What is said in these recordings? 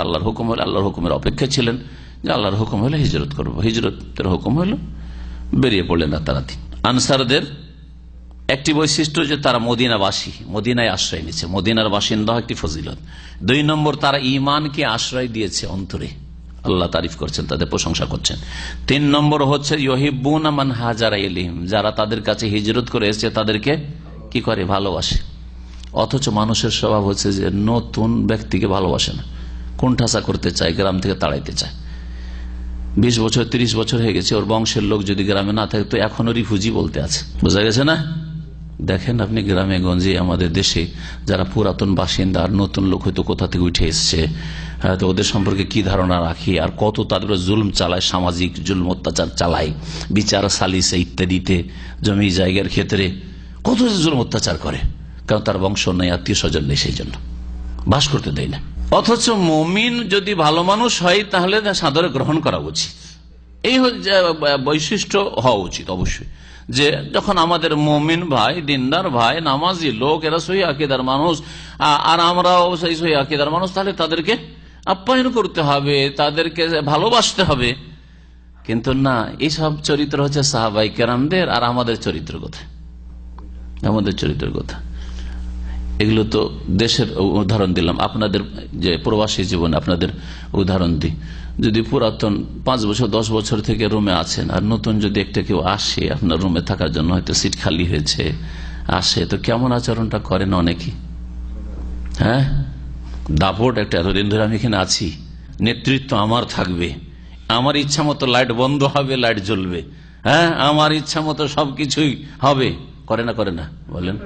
আল্লাহর হুকুম হলে আল্লাহর হুকুমের অপেক্ষা ছিলেন যে আল্লাহর হুকুম হলে হিজরত করবো, হিজরতের হুকুম হলো, বেরিয়ে পড়লেন রাতারাতি। আনসারদের একটি বৈশিষ্ট্য যে তারা মদিনাবাসী, মদিনায় আশ্রয় নিচ্ছে, মদিনার বাসিন্দা একটি ফজিলত। 2 নম্বর, তারা ঈমানকে আশ্রয় দিয়েছে অন্তরে, আল্লাহ তারিফ করছেন, তাদের প্রশংসা করছেন। 3 নম্বর হচ্ছে ইউহিব্বুনা মান হাজারা ইলাইহিম, যারা তাদের কাছে হিজরত করে এসেছে তাদেরকে কি করে, ভালোবাসে। অথচ মানুষের স্বভাব হচ্ছে যে নতুন ব্যক্তিকে ভালোবাসে না, কোণঠাসা করতে চায়, গ্রাম থেকে তাড়াইতে চায়। 20 বছর 30 বছর হয়ে গেছে, ওর বংশের লোক যদি গ্রামে না থাকে তো এখনো রিফিউজি বলতে আছে, বোঝা গেছে না? দেখেন আপনি গ্রামে গঞ্জে আমাদের দেশে যারা পুরাতন বাসিন্দা আর নতুন লোক হয়তো কোথা থেকে উঠে এসছে, তো ওদের সম্পর্কে কি ধারণা রাখি, আর কত তাদের জুলুম চালায়, সামাজিক জুলুম অত্যাচার চালায়, বিচার সালিসে ইত্যাদিতে, জমি জায়গার ক্ষেত্রে কত জুলুম অত্যাচার করে, কারণ তার বংশ নেই, আত্মীয় স্বজন নেই, সেই জন্য বাস করতে দেয় না। অথচ মুমিন যদি ভালো মানুষ হয় তাহলে সাদরে গ্রহণ করা উচিত। এই বৈশিষ্ট্য হওয়া উচিত অবশ্যই, যে যখন আমাদের মুমিন ভাই, দিনদার ভাই, নামাজি লোক, এরা সহি আকীদার মানুষ আর আমরাও সেই সহি আকীদার মানুষ, তাহলে তাদেরকে আপ্যায়ন করতে হবে, তাদেরকে ভালোবাসতে হবে। কিন্তু না, এইসব চরিত্র হচ্ছে সাহাবায়ে কেরামদের, আর আমাদের চরিত্র কথা, আমাদের চরিত্রের কথা এগুলো তো দেশের উদাহরণ দিলাম, আপনাদের যে প্রবাসী জীবন আপনাদের উদাহরণ দিই। যদি পুরাতন 5 বছর 10 বছর থেকে রুমে আছেন, আর নতুন যদি একটা কেউ আসে আপনার রুমে থাকার জন্য, হয়তো সিট খালি হয়েছে, আসে, তো কেমন আচরণটা করেন অনেকে? হ্যাঁ, দাপট একটা, এতদিন ধরে আমি এখানে আছি, নেতৃত্ব আমার থাকবে, আমার ইচ্ছা মতো লাইট বন্ধ হবে, লাইট জ্বলবে, হ্যাঁ, আমার ইচ্ছা মতো সবকিছুই হবে, করে না করে না বলেন?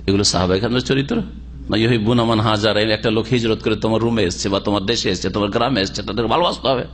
এগুলো সাহাবায়ে কেরামদের চরিত্র না? ইউহিব্বুনা মান হাজারা, একটা লোক হিজরত করে তোমার রুমে এসছে বা তোমার দেশে এসছে, তোমার গ্রামে এসছে, তাদের ভালোবাসতে হবে।